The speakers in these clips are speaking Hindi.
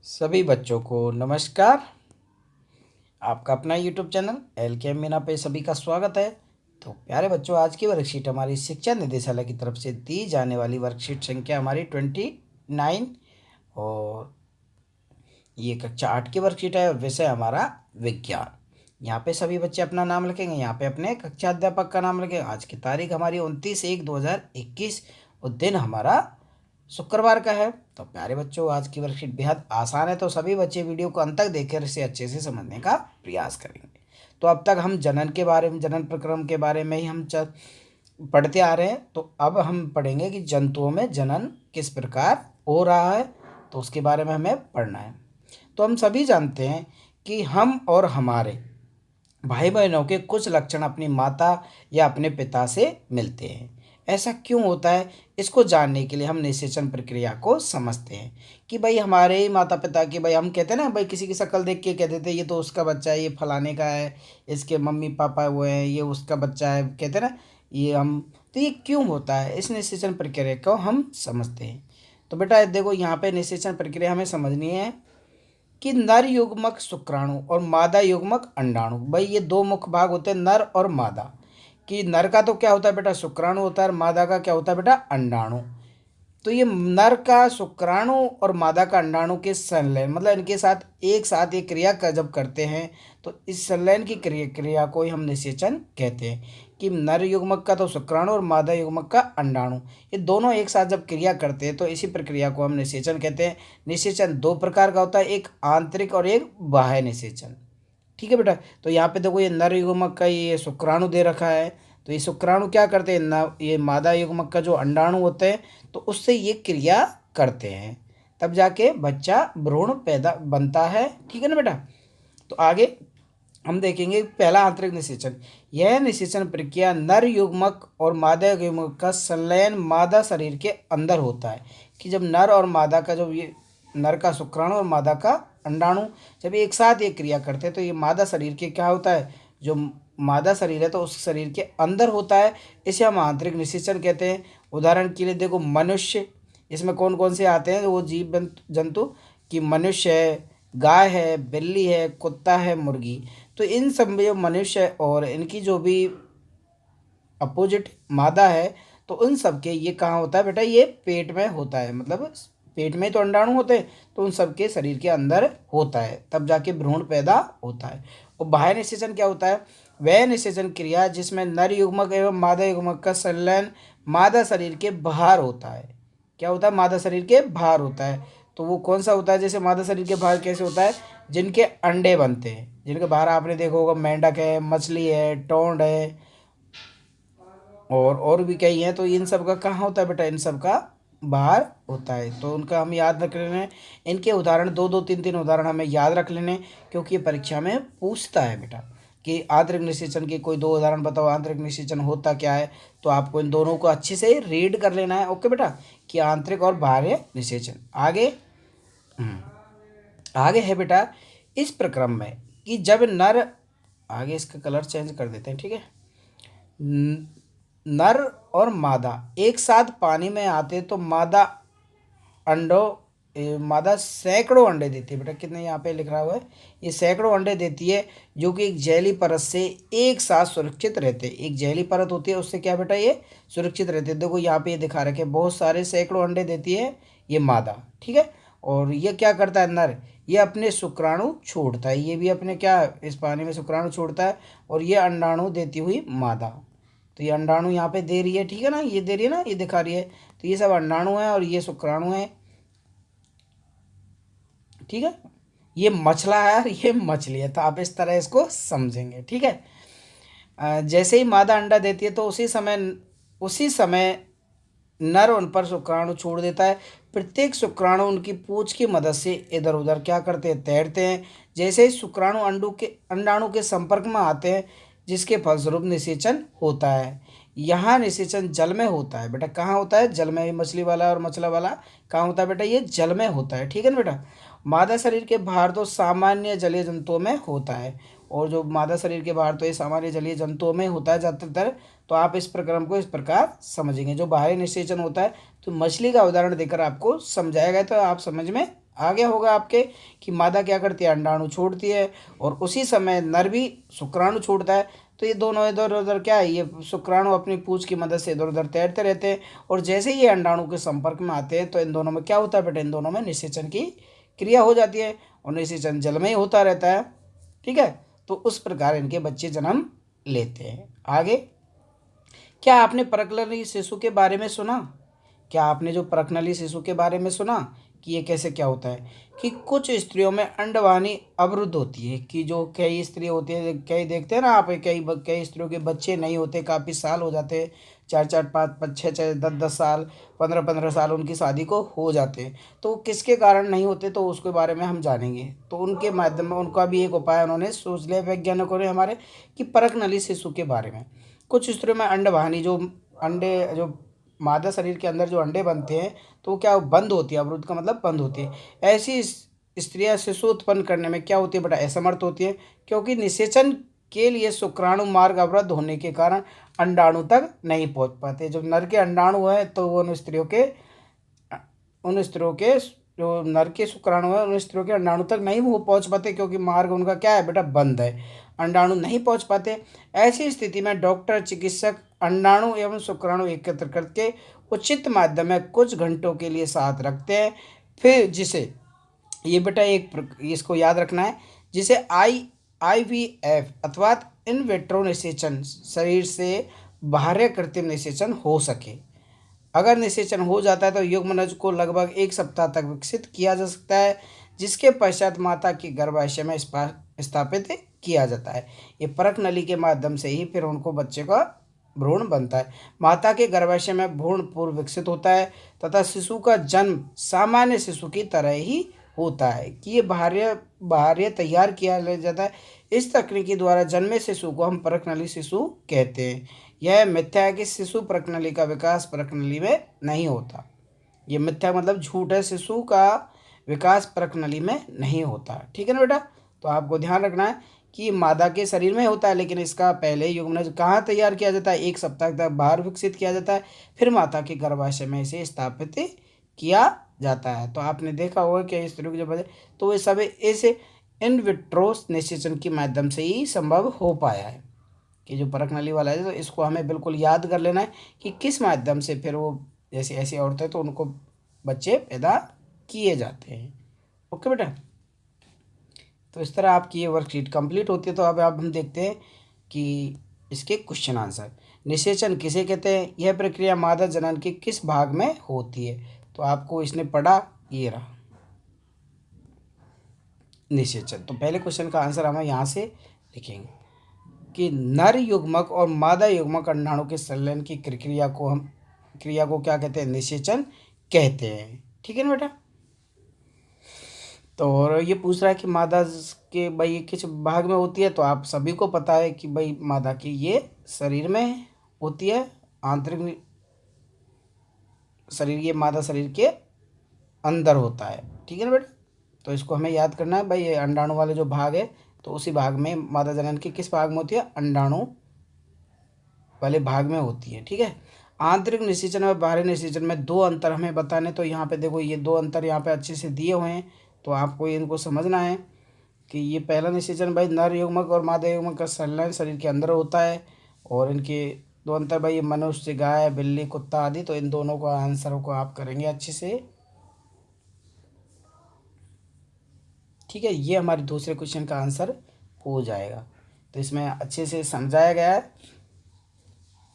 सभी बच्चों को नमस्कार। आपका अपना यूट्यूब चैनल LKM मीना पे सभी का स्वागत है। तो प्यारे बच्चों, आज की वर्कशीट हमारी शिक्षा निदेशालय की तरफ से दी जाने वाली वर्कशीट संख्या हमारी 29 और ये कक्षा 8 की वर्कशीट है और विषय हमारा विज्ञान। यहाँ पे सभी बच्चे अपना नाम लिखेंगे, यहाँ पे अपने कक्षा अध्यापक का नाम लिखेंगे। आज की तारीख हमारी 29/1/2021 और दिन हमारा शुक्रवार का है। तो प्यारे बच्चों, आज की वर्कशीट बेहद आसान है, तो सभी बच्चे वीडियो को अंत तक देखकर इसे अच्छे से समझने का प्रयास करेंगे। तो अब तक हम जनन के बारे में, जनन प्रक्रम के बारे में ही हम पढ़ते आ रहे हैं। तो अब हम पढ़ेंगे कि जंतुओं में जनन किस प्रकार हो रहा है, तो उसके बारे में हमें पढ़ना है। तो हम सभी जानते हैं कि हम और हमारे भाई बहनों के कुछ लक्षण अपनी माता या अपने पिता से मिलते हैं। ऐसा क्यों होता है, इसको जानने के लिए हम निषेचन प्रक्रिया को समझते हैं कि भाई हमारे ही माता पिता की, भाई हम कहते हैं ना, भाई किसी की शक्ल देख के कह देते हैं ये तो उसका बच्चा है, ये फलाने का है, इसके मम्मी पापा वो हैं, ये उसका बच्चा है, कहते हैं ना ये हम। तो ये क्यों होता है, इस निषेचन प्रक्रिया को हम समझते हैं। तो बेटा देखो, यहाँ पे निषेचन प्रक्रिया हमें समझनी है कि नर युग्मक शुक्राणु और मादा युग्मक अंडाणु, भाई ये दो मुख्य भाग होते हैं, नर और मादा। कि नर का तो क्या होता है बेटा, शुक्राणु होता है, और मादा का क्या होता है बेटा, अंडाणु। तो ये नर का शुक्राणु और मादा का अंडाणु के संलयन, मतलब इनके साथ एक साथ ये क्रिया का जब करते हैं तो इस संलयन की क्रिया को ही हम निषेचन कहते हैं। कि नर युग्मक का तो शुक्राणु और मादा युग्मक का अंडाणु, ये दोनों एक साथ जब क्रिया करते हैं तो इसी प्रक्रिया को हम निषेचन कहते हैं। निषेचन दो प्रकार का होता है, एक आंतरिक और एक बाह्य निषेचन। ठीक है बेटा। तो यहाँ पे देखो, ये नर युग्मक का ये शुक्राणु दे रखा है, तो ये शुक्राणु क्या करते हैं ना, ये मादा युग्मक का जो अंडाणु होते हैं तो उससे ये क्रिया करते हैं, तब जाके बच्चा भ्रूण पैदा बनता है। ठीक है ना बेटा। तो आगे हम देखेंगे पहला आंतरिक निषेचन। यह निषेचन प्रक्रिया नर युग्मक और मादा युग्मक का संलयन मादा शरीर के अंदर होता है। कि जब नर और मादा का, जब ये नर का शुक्राणु और मादा का अंडाणु जब एक साथ ये क्रिया करते हैं तो ये मादा शरीर के क्या होता है, जो मादा शरीर है तो उस शरीर के अंदर होता है, इसे हम आंतरिक निषेचन कहते हैं। उदाहरण के लिए देखो, मनुष्य, इसमें कौन कौन से आते हैं वो जीव जंतु, कि मनुष्य है, गाय है, बिल्ली है, कुत्ता है, मुर्गी। तो इन सब में जो मनुष्य और इनकी जो भी अपोजिट मादा है, तो उन सब के ये कहाँ होता है बेटा, ये पेट में होता है। मतलब पेट में तो अंडाणु होते हैं, तो उन सब के शरीर के अंदर होता है, तब जाके भ्रूण पैदा होता है। और बाह्य निषेचन क्या होता है, वह निषेचन क्रिया जिसमें नर युग्मक एवं मादा युग्मक का संलयन मादा शरीर के बाहर होता है। क्या होता है, मादा शरीर के बाहर होता है। तो वो कौन सा होता है, जैसे मादा शरीर के बाहर कैसे होता है, जिनके अंडे बनते हैं, जिनके बाहर आपने देखा होगा मेंढक है, मछली है, टोंड है, और भी कई हैं। तो इन सब का कहाँ होता है बेटा, इन सब का बाहर होता है। तो उनका हम याद रख लेने, इनके उदाहरण दो दो तीन तीन उदाहरण हमें याद रख लेने, क्योंकि ये परीक्षा में पूछता है बेटा कि आंतरिक निषेचन के कोई दो उदाहरण बताओ, आंतरिक निषेचन होता क्या है। तो आपको इन दोनों को अच्छे से रीड कर लेना है। ओके बेटा, कि आंतरिक और बाह्य निषेचन। आगे आगे है बेटा इस प्रक्रम में कि जब नर, आगे इसका कलर चेंज कर देते हैं, ठीक है। नर और मादा एक साथ पानी में आते तो मादा मादा सैकड़ों अंडे देती है। बेटा कितने यहाँ पे लिख रहा हुआ है, ये सैकड़ों अंडे देती है, जो कि एक जैली परत से एक साथ सुरक्षित रहते हैं। एक जैली परत होती है, उससे क्या बेटा ये सुरक्षित रहते हैं। देखो यहाँ पे ये दिखा रखे बहुत सारे सैकड़ों अंडे देती है ये मादा। ठीक है। और ये क्या करता है नर, ये अपने शुक्राणु छोड़ता है, ये भी अपने क्या इस पानी में शुक्राणु छोड़ता है, और ये अंडाणु देती हुई मादा। तो ये अंडाणु यहाँ पे दे रही है, ठीक है ना, ये दे रही है ना, ये दिखा रही है। तो ये सब अंडाणु है और ये शुक्राणु है। ठीक है। ये मछला है और ये मछली है, तो आप इस तरह इसको समझेंगे। ठीक है। जैसे ही मादा अंडा देती है तो उसी समय नर उन पर शुक्राणु छोड़ देता है। प्रत्येक शुक्राणु उनकी पूंछ की मदद से इधर उधर क्या करते हैं, तैरते हैं। जैसे ही शुक्राणु अंडाणु के संपर्क में आते हैं, जिसके फलस्वरूप निषेचन होता है। यहाँ निषेचन जल में होता है। बेटा कहाँ होता है, जल में। मछली वाला और मछला वाला कहाँ होता है बेटा, ये जल में होता है। ठीक है ना बेटा। मादा शरीर के बाहर तो सामान्य जलीय जंतुओं में होता है, और जो मादा शरीर के बाहर तो ये सामान्य जलीय जंतुओं में होता है ज़्यादातर। तो आप इस प्रक्रम को इस प्रकार समझेंगे। जो बाहरी निषेचन होता है तो मछली का उदाहरण देकर आपको समझाया गया, तो आप समझ में आ गया होगा आपके कि मादा क्या करती है, अंडाणु छोड़ती है और उसी समय नर भी शुक्राणु छोड़ता है। तो ये दोनों इधर उधर क्या है, ये शुक्राणु अपनी पूंछ की मदद से इधर उधर तैरते रहते हैं और जैसे ही ये अंडाणु के संपर्क में आते हैं तो इन दोनों में क्या होता है बेटा, इन दोनों में निषेचन की क्रिया हो जाती है और निषेचन जल में ही होता रहता है। ठीक है, तो उस प्रकार इनके बच्चे जन्म लेते हैं। आगे, क्या आपने परकनली शिशु के बारे में सुना? क्या आपने जो परकनली शिशु के बारे में सुना कि ये कैसे क्या होता है, कि कुछ स्त्रियों में अंडवाहिनी अवरुद्ध होती है, कि जो कई स्त्री होती है, कई देखते हैं ना आप, कई कई स्त्रियों के बच्चे नहीं होते, काफ़ी साल हो जाते हैं, 4 4 5 5 6 6 10 10 साल, 15 15 साल उनकी शादी को हो जाते हैं। तो किसके कारण नहीं होते तो उसके बारे में हम जानेंगे। तो उनके माध्यम में उनका भी एक उपाय उन्होंने सोच लिया वैज्ञानिकों ने हमारे, कि परकनली शिशु के बारे में। कुछ स्त्रियों में अंडवाहिनी, जो अंडे, जो मादा शरीर के अंदर जो अंडे बनते हैं तो वो क्या बंद होती है, अवरुद्ध का मतलब बंद होती है। ऐसी स्त्रियां शिशु उत्पन्न करने में क्या होती है बेटा, असमर्थ होती है, क्योंकि निषेचन के लिए शुक्राणु मार्ग अवरुद्ध होने के कारण अंडाणु तक नहीं पहुंच पाते। जो नर के अंडाणु है तो वो उन स्त्रियों के जो नर के शुक्राणु है उन स्त्रियों के अंडाणु तक नहीं वो पहुंच पाते, क्योंकि मार्ग उनका क्या है बेटा, बंद है, अंडाणु नहीं पहुंच पाते। ऐसी स्थिति में डॉक्टर चिकित्सक अंडाणु एवं शुक्राणु एकत्र करके उचित माध्यम में कुछ घंटों के लिए साथ रखते हैं, फिर जिसे ये बेटा इसको याद रखना है, जिसे IVF अथवा इन विट्रो निषेचन, शरीर से बाह्य कृत्रिम निषेचन हो सके। अगर निषेचन हो जाता है तो युग्मनज को लगभग 1 सप्ताह तक विकसित किया जा सकता है, जिसके पश्चात माता के गर्भाशय में स्थापित किया जाता है। ये परक नली के माध्यम से ही फिर उनको बच्चे का भ्रूण बनता है। माता के गर्भाशय में भ्रूण पूर्व विकसित होता है तथा शिशु का जन्म सामान्य शिशु की तरह ही होता है, कि ये बाह्य तैयार किया जाता है। इस तकनीकी द्वारा जन्मे शिशु को हम परकनली शिशु कहते हैं। यह मिथ्या है कि शिशु परकनली का विकास परकनली में नहीं होता। ये मिथ्या मतलब झूठ है, शिशु का विकास परकनली में नहीं होता। ठीक है ना बेटा, तो आपको ध्यान रखना है कि मादा के शरीर में होता है, लेकिन इसका पहले युग्मनज कहाँ तैयार किया जाता है, 1 सप्ताह तक बाहर विकसित किया जाता है, फिर माता के गर्भाशय में इसे स्थापित किया जाता है। तो आपने देखा होगा कि स्त्रियों की जो बजे तो वे सब इस इन विट्रो निषेचन के माध्यम से ही संभव हो पाया है, कि जो परख नली वाला है। तो इसको हमें बिल्कुल याद कर लेना है कि किस माध्यम से फिर वो जैसे ऐसी औरतें तो उनको बच्चे पैदा किए जाते हैं। ओके बेटा, तो इस तरह आपकी ये वर्कशीट कंप्लीट होती है। तो अब हम देखते हैं कि इसके क्वेश्चन आंसर। निषेचन किसे कहते हैं? यह प्रक्रिया मादा जनन के किस भाग में होती है? तो आपको इसने पढ़ा, ये रहा निषेचन। तो पहले क्वेश्चन का आंसर हम यहाँ से लिखेंगे कि नर युग्मक और मादा युग्मक अंडाणु के संलयन की क्रिया को क्या कहते हैं? निषेचन कहते हैं। ठीक है ना बेटा। तो और ये पूछ रहा है कि मादा के भाई किस भाग में होती है, तो आप सभी को पता है कि भाई मादा की ये शरीर में होती है, आंतरिक शरीर, ये मादा शरीर के अंदर होता है। ठीक है ना बेटा, तो इसको हमें याद करना है भाई। ये अंडाणु वाले जो भाग है तो उसी भाग में मादा जनन के किस भाग में होती है? अंडाणु वाले भाग में होती है। ठीक है। आंतरिक निषेचन और बाहरी निषेचन में दो अंतर हमें बताने, तो यहाँ पे देखो ये दो अंतर यहाँ पे अच्छे से दिए हुए हैं, तो आपको इनको समझना है कि ये पहला निषेचन भाई नर युग्मक और मादा युग्मक का संलयन शरीर के अंदर होता है, और इनके दो अंतर भाई ये मनुष्य, गाय, बिल्ली, कुत्ता आदि। तो इन दोनों का आंसर को आप करेंगे अच्छे से। ठीक है, ये हमारे दूसरे क्वेश्चन का आंसर हो जाएगा। तो इसमें अच्छे से समझाया गया है।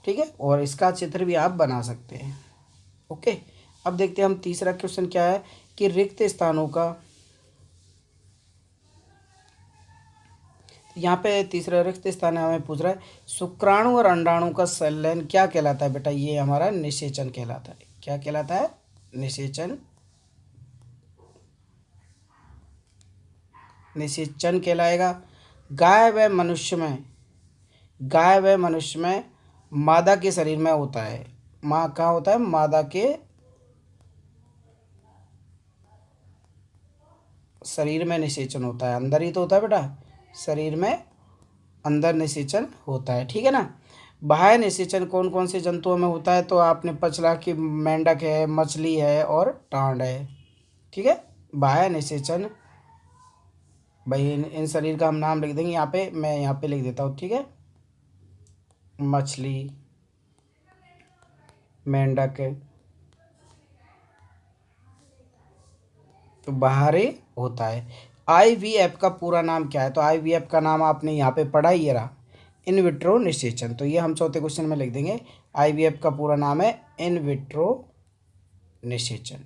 ठीक है, और इसका चित्र भी आप बना सकते हैं। ओके, अब देखते हैं हम तीसरा क्वेश्चन क्या है कि रिक्त स्थानों का, यहाँ पे तीसरा रिक्त स्थान हमें पूछ रहा है शुक्राणु और अंडाणु का संलयन क्या कहलाता है? बेटा ये हमारा निषेचन कहलाता है। क्या कहलाता है? निषेचन। निषेचन कहलाएगा। गाय व मनुष्य में मादा के शरीर में होता है। माँ कहाँ होता है? मादा के शरीर में निषेचन होता है। अंदर ही तो होता है बेटा, शरीर में अंदर निषेचन होता है। ठीक है ना। बाह्य निषेचन कौन कौन से जंतुओं में होता है? तो आपने पचला कि मेंढक है, मछली है और टांड है। ठीक है, बाह्य निषेचन, भाई इन शरीर का हम नाम लिख देंगे यहाँ पे, मैं यहाँ पे लिख देता हूँ, ठीक है। मछली, मेंढक, तो बाहरी होता है। आईवीएफ का पूरा नाम क्या है? तो आईवीएफ का नाम आपने यहाँ पे पढ़ा ही रहा, इन विट्रो निषेचन। तो ये हम चौथे क्वेश्चन में लिख देंगे, आईवीएफ का पूरा नाम है इन विट्रो निषेचन,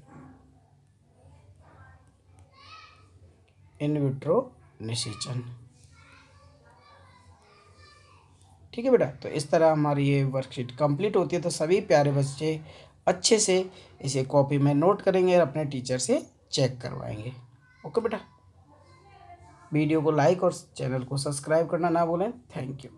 इन विट्रो निषेचन, ठीक है बेटा। तो इस तरह हमारी ये वर्कशीट कंप्लीट होती है। तो सभी प्यारे बच्चे अच्छे से इसे कॉपी में नोट करेंगे और अपने टीचर से चेक करवाएंगे। ओके बेटा, वीडियो को लाइक और चैनल को सब्सक्राइब करना ना भूलें। Thank you.